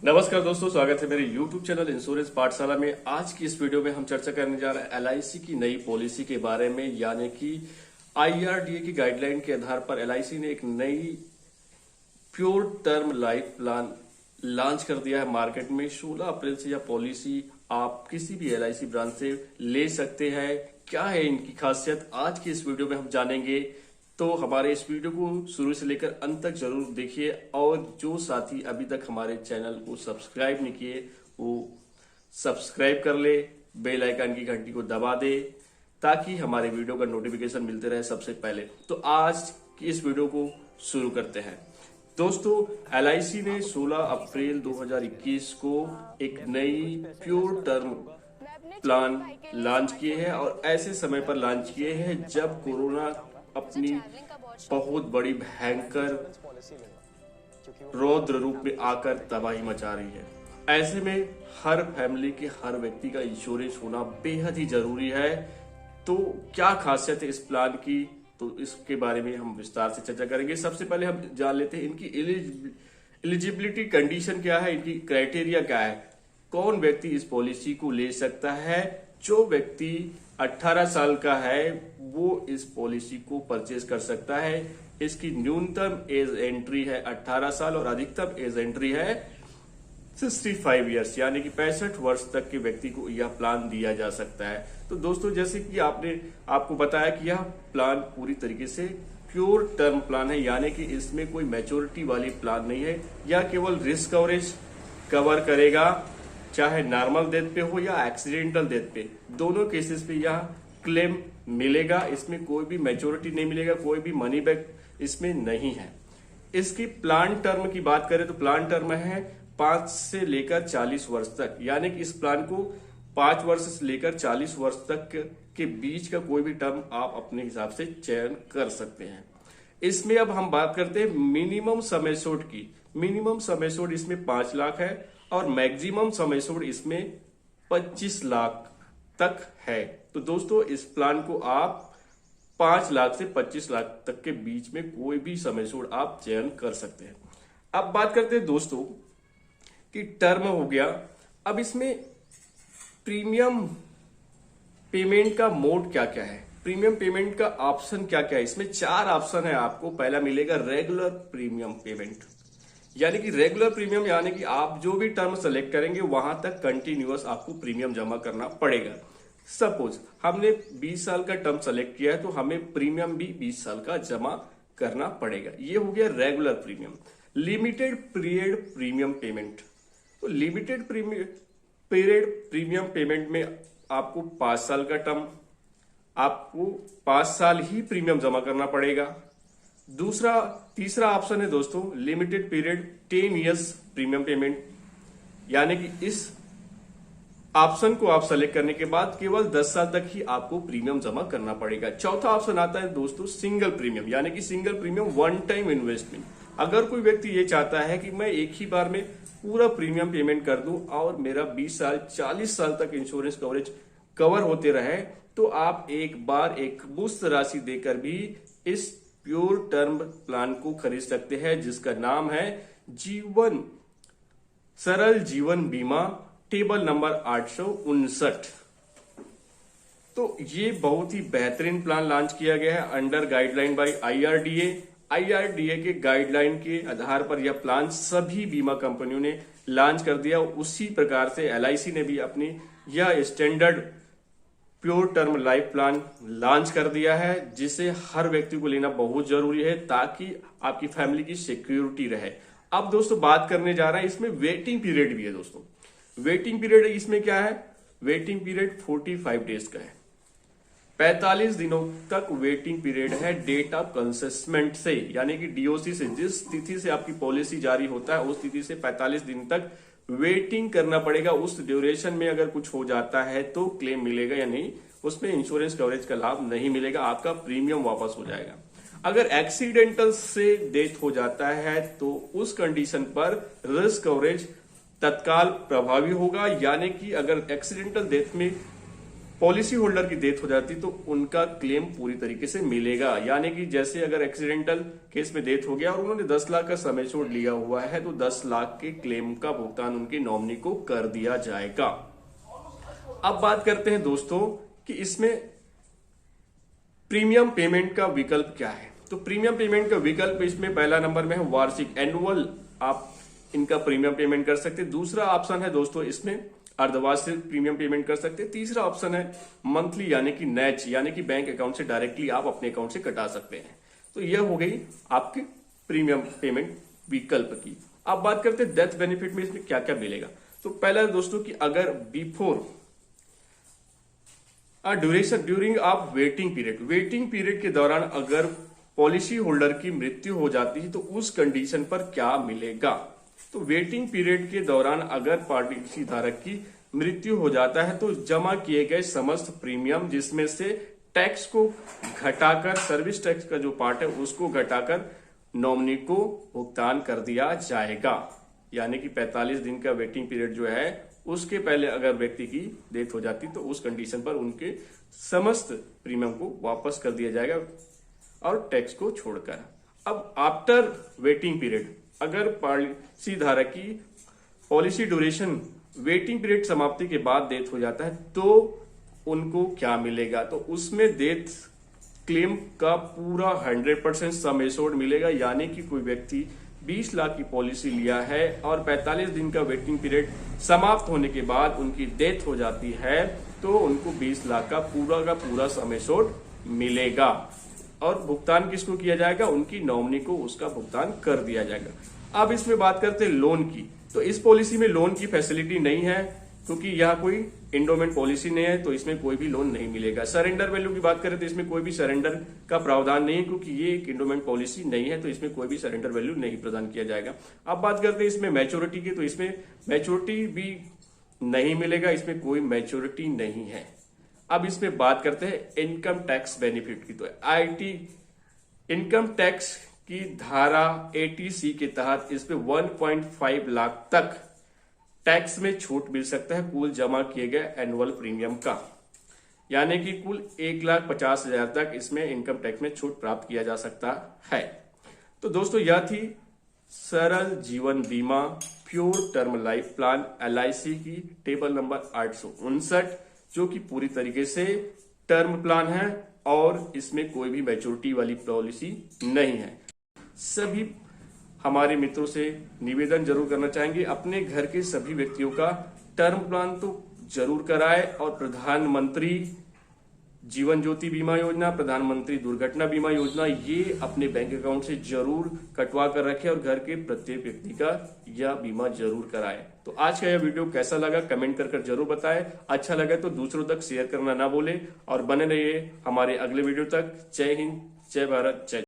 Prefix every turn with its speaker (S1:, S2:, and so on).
S1: नमस्कार दोस्तों, स्वागत है मेरे YouTube चैनल इंश्योरेंस पाठशाला में। आज की इस वीडियो में हम चर्चा करने जा रहे हैं LIC की नई पॉलिसी के बारे में, यानी कि IRDA की गाइडलाइन के आधार पर LIC ने एक नई pure term life plan launch कर दिया है मार्केट में। 16 अप्रैल से यह पॉलिसी आप किसी भी LIC ब्रांच से ले सकते हैं। क्या है इनकी खासियत, आज की इस वीडियो में हम जानेंगे। तो हमारे इस वीडियो को शुरू से लेकर अंत तक जरूर देखिए, और जो साथी अभी तक हमारे चैनल को सब्सक्राइब नहीं किए वो सब्सक्राइब कर ले, बेल आइकन की घंटी को दबा दे ताकि हमारे वीडियो का नोटिफिकेशन मिलते रहे सबसे पहले। तो आज की इस वीडियो को शुरू करते हैं। दोस्तों, LIC ने 16 अप्रैल 2021 को एक नई प्योर टर्म प्लान लॉन्च किए हैं, और ऐसे समय पर लॉन्च किए हैं जब कोरोना अपनी बहुत बड़ी भयंकर रौद्र रूप में आकर तबाही मचा रही है। ऐसे में हर फैमिली के हर व्यक्ति का इंश्योरेंस होना बेहद ही जरूरी है। तो क्या खासियत है इस प्लान की, तो इसके बारे में हम विस्तार से चर्चा करेंगे। सबसे पहले हम जान लेते हैं इनकी एलिजिबिलिटी कंडीशन क्या है, इनकी क्राइटेरिया क्या है, कौन व्यक्ति इस पॉलिसी को ले सकता है। जो व्यक्ति 18 साल का है वो इस पॉलिसी को परचेज कर सकता है। इसकी न्यूनतम एज एंट्री है 18 साल और अधिकतम एज एंट्री है 65 ईयर्स, यानी कि 65 वर्ष तक के व्यक्ति को यह प्लान दिया जा सकता है। तो दोस्तों, जैसे कि आपको बताया कि यह प्लान पूरी तरीके से प्योर टर्म प्लान है, यानी कि इसमें कोई मैच्योरिटी वाली प्लान नहीं है। यह केवल रिस्क कवरेज कवर करेगा, चाहे नॉर्मल डेथ पे हो या एक्सीडेंटल डेथ पे, दोनों केसेस पे यह क्लेम मिलेगा। इसमें कोई भी मैच्योरिटी नहीं मिलेगा, कोई भी मनी बैक इसमें नहीं है। इसकी प्लान टर्म की बात करें तो प्लान टर्म है 5 से लेकर 40 वर्ष तक, यानी कि इस प्लान को 5 वर्ष से लेकर 40 वर्ष तक के बीच का कोई भी टर्म आप अपने हिसाब से चयन कर सकते हैं। इसमें अब हम बात करते हैं मिनिमम सम एश्योर्ड की। मिनिमम सम एश्योर्ड इसमें 5 लाख है और मैक्सिमम सम एश्योर्ड इसमें 25 लाख तक है। तो दोस्तों, इस प्लान को आप 5 लाख से 25 लाख तक के बीच में कोई भी सम एश्योर्ड आप चयन कर सकते हैं। अब बात करते हैं दोस्तों कि टर्म हो गया। अब इसमें प्रीमियम पेमेंट का मोड क्या क्या है, प्रीमियम पेमेंट का ऑप्शन क्या क्या है। इसमें 4 ऑप्शन है आपको। पहला मिलेगा रेगुलर प्रीमियम पेमेंट, यानी कि रेगुलर प्रीमियम यानी कि आप जो भी टर्म सेलेक्ट करेंगे वहां तक कंटिन्यूअस आपको प्रीमियम जमा करना पड़ेगा। सपोज हमने 20 साल का टर्म सेलेक्ट किया है तो हमें प्रीमियम भी 20 साल का जमा करना पड़ेगा। ये हो गया regular premium. Limited period premium payment, तो लिमिटेड पीरियड प्रीमियम पेमेंट में आपको 5 साल का टर्म, आपको 5 साल ही प्रीमियम जमा करना पड़ेगा। तीसरा ऑप्शन है दोस्तों limited period 10 years premium payment, यानी कि इस ऑप्शन को आप सेलेक्ट करने के बाद केवल 10 साल तक ही आपको प्रीमियम जमा करना पड़ेगा। चौथा ऑप्शन आता है दोस्तों सिंगल प्रीमियम, यानी कि single premium one time investment. अगर कोई व्यक्ति ये चाहता है कि मैं एक ही बार में पूरा प्रीमियम पेमेंट कर दूं और मेरा 20 साल 40 साल तक इंश्योरेंस कवरेज कवर होते रहे, तो आप एक बार एक मुश्त राशि देकर भी इस प्योर टर्म प्लान को खरीद सकते हैं, जिसका नाम है सरल जीवन बीमा, टेबल नंबर 859। तो ये बहुत ही बेहतरीन प्लान लॉन्च किया गया है under guideline by IRDA। IRDA के गाइडलाइन के आधार पर यह प्लान सभी बीमा कंपनियों ने लॉन्च कर दिया। उसी प्रकार से LIC ने भी अपनी यह standard pure term life plan launch कर दिया है, जिसे हर व्यक्ति को लेना बहुत जरूरी है ताकि आपकी फैमिली की सिक्योरिटी रहे। अब दोस्तों बात करने जा रहा है, इसमें वेटिंग पीरियड भी है। दोस्तों वेटिंग पीरियड इसमें क्या है, वेटिंग पीरियड 45 डेज का है। 45 दिनों तक वेटिंग पीरियड है डेट ऑफ कंसेसमेंट से, यानी कि DOC से। जिस तिथि से आपकी पॉलिसी जारी होता है उस तिथि से 45 दिन तक वेटिंग करना पड़ेगा। उस ड्यूरेशन में अगर कुछ हो जाता है तो क्लेम मिलेगा या नहीं, उसमें इंश्योरेंस कवरेज का लाभ नहीं मिलेगा, आपका प्रीमियम वापस हो जाएगा। अगर एक्सीडेंटल से डेथ हो जाता है तो उस कंडीशन पर रिस्क कवरेज तत्काल प्रभावी होगा, यानी कि अगर एक्सीडेंटल डेथ में पॉलिसी होल्डर की डेथ हो जाती तो उनका क्लेम पूरी तरीके से मिलेगा। यानी कि जैसे अगर एक्सीडेंटल केस में डेथ हो गया और उन्होंने 10 लाख का समय छोड़ लिया हुआ है तो 10 लाख के क्लेम का भुगतान उनके नॉमिनी को कर दिया जाएगा। अब बात करते हैं दोस्तों कि इसमें प्रीमियम पेमेंट का विकल्प क्या है। तो प्रीमियम पेमेंट का विकल्प इसमें पहला नंबर में है वार्षिक, एनुअल आप इनका प्रीमियम पेमेंट कर सकते हैं। दूसरा ऑप्शन है दोस्तों इसमें अर्धवार्षिक प्रीमियम पेमेंट कर सकते हैं। तीसरा ऑप्शन है मंथली यानी कि नैच, यानी कि बैंक अकाउंट से डायरेक्टली आप अपने अकाउंट से कटा सकते हैं। तो यह हो गई आपके प्रीमियम पेमेंट विकल्प की। अब बात करते हैं डेथ बेनिफिट में इसमें क्या क्या मिलेगा। तो पहला दोस्तों कि अगर before during of waiting period के दौरान अगर पॉलिसी होल्डर की मृत्यु हो जाती है तो उस कंडीशन पर क्या मिलेगा। तो वेटिंग पीरियड के दौरान अगर पॉलिसी धारक की मृत्यु हो जाता है तो जमा किए गए समस्त प्रीमियम जिसमें से टैक्स को घटाकर, सर्विस टैक्स का जो पार्ट है उसको घटाकर नॉमिनी को भुगतान कर दिया जाएगा। यानी कि 45 दिन का वेटिंग पीरियड जो है उसके पहले अगर व्यक्ति की डेथ हो जाती तो उस कंडीशन पर उनके समस्त प्रीमियम को वापस कर दिया जाएगा और टैक्स को छोड़कर। अब आफ्टर वेटिंग पीरियड अगर पॉलिसी धारक की पॉलिसी ड्यूरेशन वेटिंग पीरियड समाप्ति के बाद डेथ हो जाता है तो उनको क्या मिलेगा। तो उसमें डेथ क्लेम का पूरा 100% सम एश्योर्ड मिलेगा। यानी कि कोई व्यक्ति 20 लाख की पॉलिसी लिया है और 45 दिन का वेटिंग पीरियड समाप्त होने के बाद उनकी डेथ हो जाती है तो उनको 20 लाख का पूरा सम एश्योर्ड मिलेगा। और भुगतान किसको किया जाएगा, उनकी नॉमिनी को उसका भुगतान कर दिया जाएगा। अब इसमें बात करते हैं लोन की। तो इस पॉलिसी में लोन की फैसिलिटी नहीं है क्योंकि यह कोई इंडोमेंट पॉलिसी नहीं है तो इसमें कोई भी लोन नहीं मिलेगा। सरेंडर वैल्यू की बात करें तो इसमें कोई भी सरेंडर का प्रावधान नहीं है क्योंकि ये एक इंडोमेंट पॉलिसी नहीं है तो इसमें कोई भी सरेंडर वैल्यू नहीं प्रदान किया जाएगा। अब बात करते हैं इसमें मैच्योरिटी की। तो इसमें मैच्योरिटी भी नहीं मिलेगा, इसमें कोई मैच्योरिटी नहीं है। अब इसमें बात करते हैं इनकम टैक्स बेनिफिट की। तो आईटी इनकम टैक्स की धारा 80C के तहत इसमें 1.5 लाख तक टैक्स में छूट मिल सकता है कुल जमा किए गए एनुअल प्रीमियम का। यानी कि कुल 1,50,000 तक इसमें इनकम टैक्स में छूट प्राप्त किया जा सकता है। तो दोस्तों यह थी सरल जीवन बीमा pure term life plan LIC की टेबल नंबर 859 जो कि पूरी तरीके से टर्म प्लान है और इसमें कोई भी मैच्योरिटी वाली पॉलिसी नहीं है। सभी हमारे मित्रों से निवेदन जरूर करना चाहेंगे अपने घर के सभी व्यक्तियों का टर्म प्लान तो जरूर कराए और प्रधानमंत्री जीवन ज्योति बीमा योजना, प्रधानमंत्री दुर्घटना बीमा योजना ये अपने बैंक अकाउंट से जरूर कटवा कर रखें और घर के प्रत्येक व्यक्ति का यह बीमा जरूर कराएं। तो आज का यह वीडियो कैसा लगा कमेंट कर जरूर बताएं। अच्छा लगे तो दूसरों तक शेयर करना ना भूलें और बने रहिए हमारे अगले वीडियो तक। जय हिंद, जय भारत, जय।